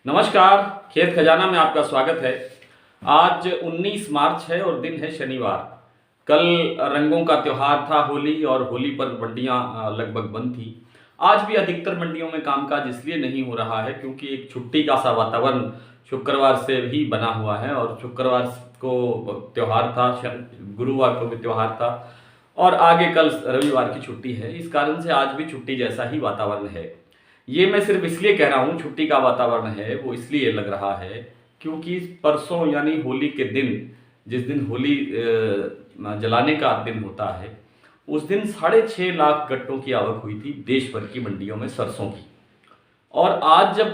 नमस्कार। खेत खजाना में आपका स्वागत है। आज 19 मार्च है और दिन है शनिवार। कल रंगों का त्योहार था होली, और होली पर मंडियां लगभग बंद थी। आज भी अधिकतर मंडियों में कामकाज इसलिए नहीं हो रहा है क्योंकि एक छुट्टी का सा वातावरण शुक्रवार से भी बना हुआ है, और शुक्रवार को त्योहार था, गुरुवार को भी त्योहार था, और आगे कल रविवार की छुट्टी है। इस कारण से आज भी छुट्टी जैसा ही वातावरण है। ये मैं सिर्फ इसलिए कह रहा हूँ छुट्टी का वातावरण है, वो इसलिए लग रहा है क्योंकि परसों यानी होली के दिन, जिस दिन होली जलाने का दिन होता है, उस दिन 6.5 लाख गट्टों की आवक हुई थी देश भर की मंडियों में सरसों की। और आज जब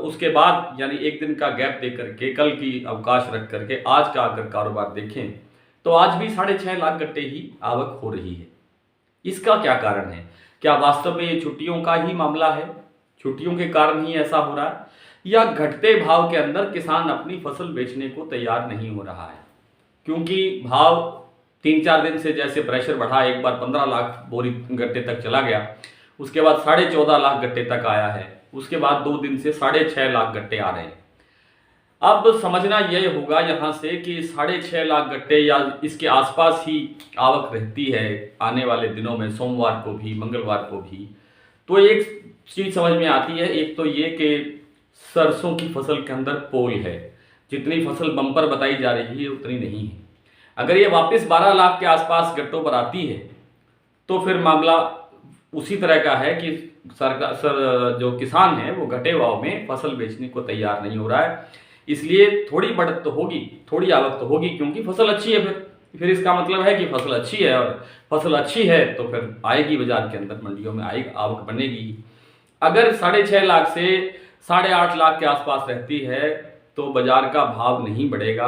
उसके बाद यानी एक दिन का गैप दे करके, कल की अवकाश रख करके आज का अगर कारोबार देखें तो आज भी 6.5 लाख गट्टे ही आवक हो रही है। इसका क्या कारण है? क्या वास्तव में ये छुट्टियों का ही मामला है? छुट्टियों के कारण ही ऐसा हो रहा है, या घटते भाव के अंदर किसान अपनी फसल बेचने को तैयार नहीं हो रहा है? क्योंकि भाव 3-4 दिन से जैसे प्रेशर बढ़ा, एक बार 15 लाख बोरी गट्टे तक चला गया, उसके बाद 14.5 लाख गट्टे तक आया है, उसके बाद 2 दिन से 6.5 लाख गट्टे आ रहे हैं। अब समझना यह होगा यहाँ से कि 6.5 लाख गट्टे या इसके आसपास ही आवक रहती है आने वाले दिनों में, सोमवार को भी मंगलवार को भी। तो एक चीज समझ में आती है, एक तो ये कि सरसों की फसल के अंदर पोल है। जितनी फसल बम्पर बताई जा रही है उतनी नहीं है। अगर ये वापस 12 लाख के आसपास गट्टों पर आती है तो फिर मामला उसी तरह का है कि सरकार जो किसान है वो घटे भाव में फसल बेचने को तैयार नहीं हो रहा है। इसलिए थोड़ी बढ़त तो होगी, थोड़ी आवक तो होगी, क्योंकि फसल अच्छी है। फिर इसका मतलब है कि फसल अच्छी है, और फसल अच्छी है तो फिर आएगी बाजार के अंदर, मंडियों में आएगी, आवक बनेगी। अगर 6.5 लाख से 8.5 लाख के आसपास रहती है तो बाजार का भाव नहीं बढ़ेगा।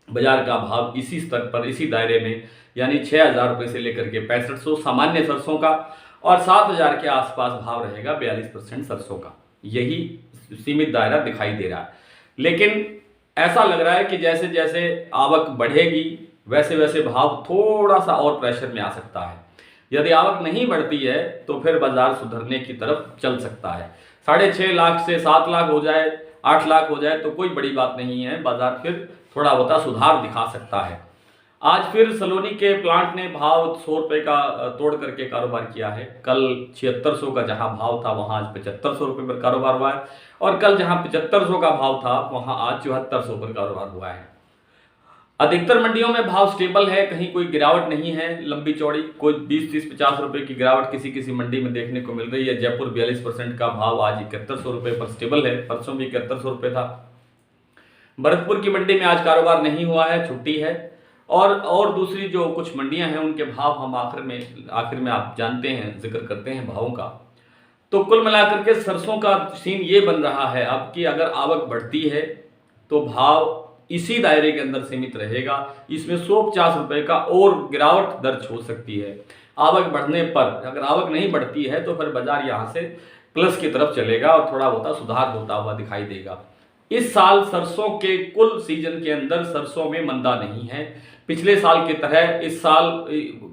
बाजार का भाव इसी स्तर पर, इसी दायरे में, यानी 6,000 रुपये से लेकर के 6500 सामान्य सरसों का, और 7,000 के आसपास भाव रहेगा 42% सरसों का। यही सीमित दायरा दिखाई दे रहा है। लेकिन ऐसा लग रहा है कि जैसे जैसे आवक बढ़ेगी वैसे वैसे भाव थोड़ा सा और प्रेशर में आ सकता है। यदि आवक नहीं बढ़ती है तो फिर बाजार सुधरने की तरफ चल सकता है। 6.5 लाख से 7 लाख हो जाए, 8 लाख हो जाए तो कोई बड़ी बात नहीं है, बाजार फिर थोड़ा बहुत सुधार दिखा सकता है। आज फिर सलोनी के प्लांट ने भाव 100 रुपये का तोड़ करके कारोबार किया है। कल 7600 का जहां भाव था वहां आज 7500 रुपये पर कारोबार हुआ है, और कल जहां 7500 का भाव था वहां आज 7400 पर कारोबार हुआ है। अधिकतर मंडियों में भाव स्टेबल है, कहीं कोई गिरावट नहीं है लंबी चौड़ी। कोई 20-30-50 रुपए की गिरावट किसी किसी मंडी में देखने को मिल रही है। जयपुर 42% का भाव आज 7100 रुपये पर स्टेबल है, परसों भी 7100 रुपये था। भरतपुर की मंडी में आज कारोबार नहीं हुआ है, छुट्टी है। और दूसरी जो कुछ मंडियां हैं उनके भाव हम आखिर में आप जानते हैं, जिक्र करते हैं भावों का। तो कुल मिलाकर के सरसों का सीन ये बन रहा है अब कि अगर आवक बढ़ती है तो भाव इसी दायरे के अंदर सीमित रहेगा। इसमें 150 रुपए का और गिरावट दर्ज हो सकती है आवक बढ़ने पर। अगर आवक नहीं बढ़ती है तो फिर बाजार यहाँ से प्लस की तरफ चलेगा और थोड़ा बहुत सुधार होता हुआ दिखाई देगा। इस साल सरसों के कुल सीजन के अंदर सरसों में मंदा नहीं है। पिछले साल की तरह इस साल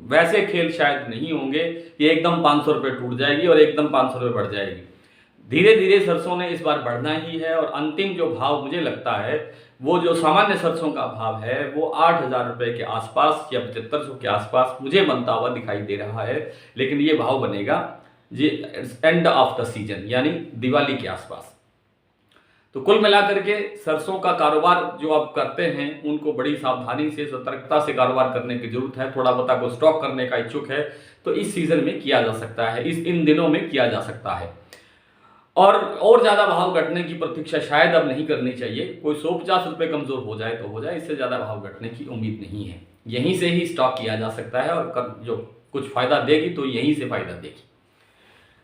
वैसे खेल शायद नहीं होंगे, ये एकदम 500 रुपये टूट जाएगी और एकदम 500 रुपये बढ़ जाएगी। धीरे धीरे सरसों ने इस बार बढ़ना ही है, और अंतिम जो भाव मुझे लगता है वो जो सामान्य सरसों का भाव है वो 8,000 रुपये के आसपास या 7500 के आसपास मुझे बनता हुआ दिखाई दे रहा है। लेकिन ये भाव बनेगा जी एंड ऑफ द सीजन, यानी दिवाली के आसपास। तो कुल मिलाकर के सरसों का कारोबार जो आप करते हैं उनको बड़ी सावधानी से, सतर्कता से कारोबार करने की जरूरत है। थोड़ा बहुत को स्टॉक करने का इच्छुक है तो इस सीजन में किया जा सकता है, इन दिनों में किया जा सकता है। और ज्यादा भाव घटने की प्रतीक्षा शायद अब नहीं करनी चाहिए। कोई 150 रुपये कमजोर हो जाए तो हो जाए, इससे ज्यादा भाव घटने की उम्मीद नहीं है। यहीं से ही स्टॉक किया जा सकता है, और जो कुछ फायदा देगी तो यहीं से फायदा देगी।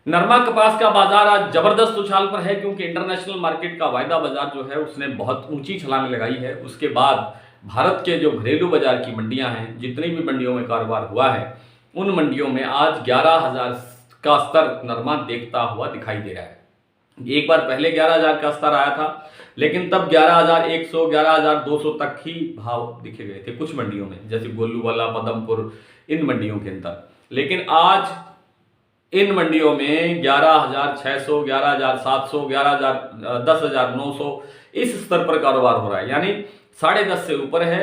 नरमा कपास का बाजार आज जबरदस्त उछाल पर है, क्योंकि इंटरनेशनल मार्केट का वायदा बाजार जो है उसने बहुत ऊंची छलांग लगाई है। उसके बाद भारत के जो घरेलू बाजार की मंडियां हैं, जितनी भी मंडियों में कारोबार हुआ है उन मंडियों में आज 11,000 का स्तर नरमा देखता हुआ दिखाई दे रहा है। एक बार पहले 11,000 का स्तर आया था, लेकिन तब 11,100 11,200 तक ही भाव दिखे गए थे कुछ मंडियों में, जैसे गोलूवाला, पदमपुर, इन मंडियों के अंदर। लेकिन आज इन मंडियों में 11,600, 11,700, 11,000, 10,900 इस स्तर पर कारोबार हो रहा है, यानी 10.5 से ऊपर है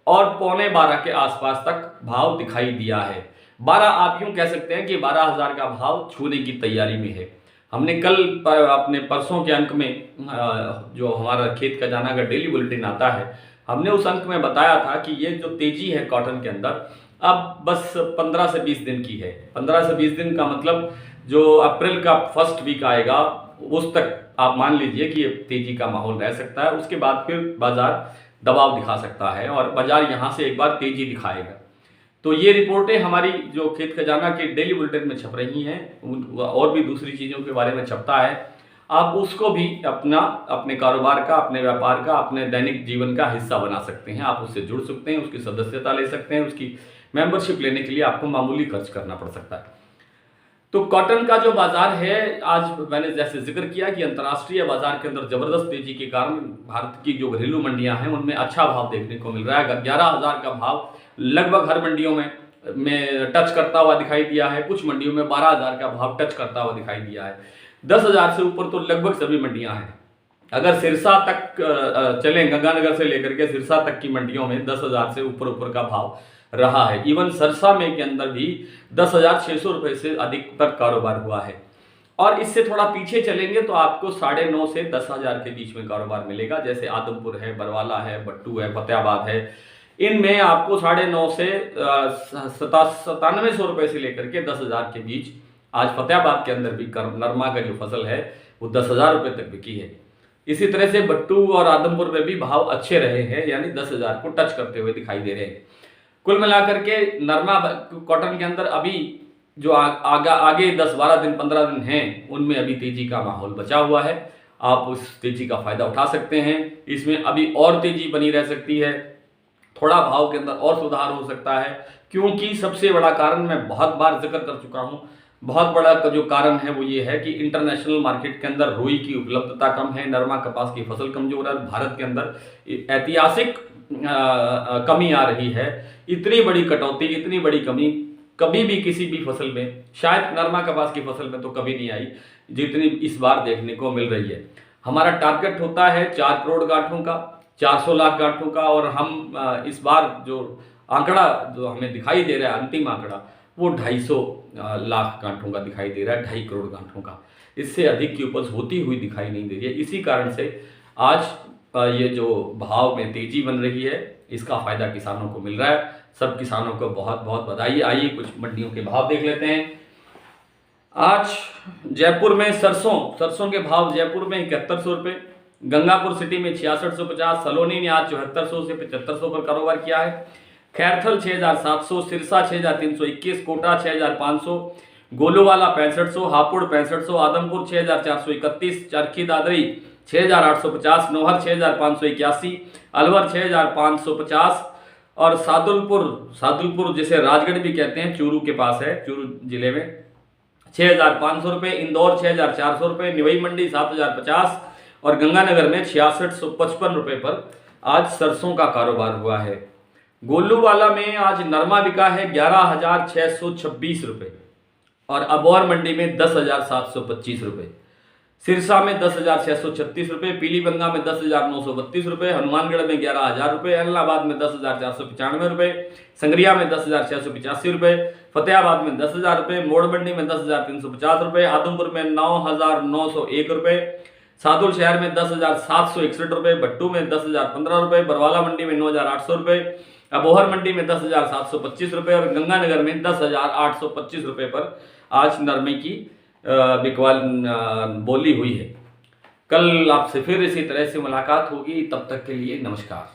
और 11:15 के आसपास तक भाव दिखाई दिया है। 12 आप यूं कह सकते हैं कि 12,000 का भाव छूने की तैयारी में है। हमने कल अपने परसों के अंक में जो हमारा खेत खजाना का डेली बुलेटिन आता है, हमने उस अंक में बताया था कि ये जो तेजी है कॉटन के अंदर अब बस 15 से 20 दिन की है। 15 से 20 दिन का मतलब जो अप्रैल का फर्स्ट वीक आएगा उस तक आप मान लीजिए कि ये तेजी का माहौल रह सकता है। उसके बाद फिर बाजार दबाव दिखा सकता है और बाजार यहाँ से एक बार तेजी दिखाएगा। तो ये रिपोर्टें हमारी जो खेत खजाना के डेली बुलेटिन में छप रही हैं, और भी दूसरी चीज़ों के बारे में छपता है, आप उसको भी अपने कारोबार का, अपने व्यापार का, अपने दैनिक जीवन का हिस्सा बना सकते हैं। आप उससे जुड़ सकते हैं, उसकी सदस्यता ले सकते हैं। उसकी मेंबरशिप लेने के लिए आपको मामूली खर्च करना पड़ सकता है। तो कॉटन का जो बाजार है, आज मैंने जैसे जिक्र किया कि अंतर्राष्ट्रीय बाजार के अंदर जबरदस्त तेजी के कारण भारत की जो घरेलू मंडियां हैं उनमें अच्छा भाव देखने को मिल रहा है। 11,000 का भाव लगभग हर मंडियों में टच करता हुआ दिखाई दिया है। कुछ मंडियों में 12,000 का भाव टच करता हुआ दिखाई दिया है। 10,000 से ऊपर तो लगभग सभी मंडियां हैं। अगर सिरसा तक चलें, गंगानगर से लेकर के सिरसा तक की मंडियों में 10,000 से ऊपर का भाव रहा है। इवन सरसा में के अंदर भी 10,600 रुपए से अधिक तक कारोबार हुआ है। और इससे थोड़ा पीछे चलेंगे तो आपको 9.5 से 10,000 के बीच में कारोबार मिलेगा। जैसे आदमपुर है, बरवाला है, बट्टू है, फतेहाबाद है, इनमें आपको 9.5 से 9700 रुपए से लेकर के 10,000 के बीच। आज फतेहाबाद के अंदर भी नरमा का जो फसल है वो 10,000 रुपए तक बिकी है। इसी तरह से बट्टू और आदमपुर में भी भाव अच्छे रहे हैं, यानी 10,000 को टच करते हुए दिखाई दे रहे हैं। कुल मिलाकर के नरमा कॉटन के अंदर अभी जो आगे 10-12 दिन 15 दिन हैं उनमें अभी तेजी का माहौल बचा हुआ है। आप उस तेजी का फायदा उठा सकते हैं। इसमें अभी और तेजी बनी रह सकती है, थोड़ा भाव के अंदर और सुधार हो सकता है, क्योंकि सबसे बड़ा कारण मैं बहुत बार जिक्र कर चुका हूं, बहुत बड़ा जो कारण है वो ये है कि इंटरनेशनल मार्केट के अंदर रुई की उपलब्धता कम है, नरमा कपास की फसल कमजोर है। भारत के अंदर ऐतिहासिक कमी आ रही है। इतनी बड़ी कटौती, इतनी बड़ी कमी कभी भी किसी भी फसल में, शायद नरमा कपास की फसल में तो कभी नहीं आई जितनी इस बार देखने को मिल रही है। हमारा टारगेट होता है 4 करोड़ गांठों का, 400 लाख गांठों का, और हम इस बार जो आंकड़ा जो हमें दिखाई दे रहा है, अंतिम आंकड़ा, वो 250 लाख गांठों का दिखाई दे रहा है, 2.5 करोड़ गांठों का। इससे अधिक की उपज होती हुई दिखाई नहीं दे रही है। इसी कारण से आज ये जो भाव में तेजी बन रही है इसका फायदा किसानों को मिल रहा है। सब किसानों को बहुत बहुत बधाई। आइए कुछ मंडियों के भाव देख लेते हैं। आज जयपुर में सरसों के भाव जयपुर में 7100 रुपये, गंगापुर सिटी में 6650, सलोनी ने आज 7400 से 7500 पर कारोबार किया है। खैरथल 6700, सिरसा 6321, कोटा 6500, गोलूवाला 6500, हापुड़ 6500, आदमपुर 6431, चरखी दादरी 6850, नौहर 6581, अलवर 6550 और सादुलपुर जिसे राजगढ़ भी कहते हैं, चूरू के पास है, चूरू जिले में 6500 रुपये, इंदौर 6400 रुपये, निवई मंडी 7050 और गंगानगर में 6655 रुपये पर आज सरसों का कारोबार हुआ है। गोलूवाला में आज नरमा बिका है 11,626 रुपये और अबोहर मंडी में 10,725 रुपये, सिरसा में 10,636 रुपये, पीलीबंगा में 10,932 रुपये, हनुमानगढ़ में 11,000 रुपये, इलाहाबाद में 10,495 रुपये, संगरिया में 10,685 रुपये, फतेहाबाद में 10,000 रुपये, मोड़मंडी में 10,350 रुपये, आदमपुर में 9,901 रुपये, सादुल शहर में 10,761 रुपये, भट्टू में 10,015 रुपये, बरवाला मंडी में 9,800 रुपये, अबोहर मंडी में 10,725 रुपये और गंगानगर में 10,825 रुपये पर आज नरमे की बिकवाल बोली हुई है। कल आपसे फिर इसी तरह से मुलाकात होगी, तब तक के लिए नमस्कार।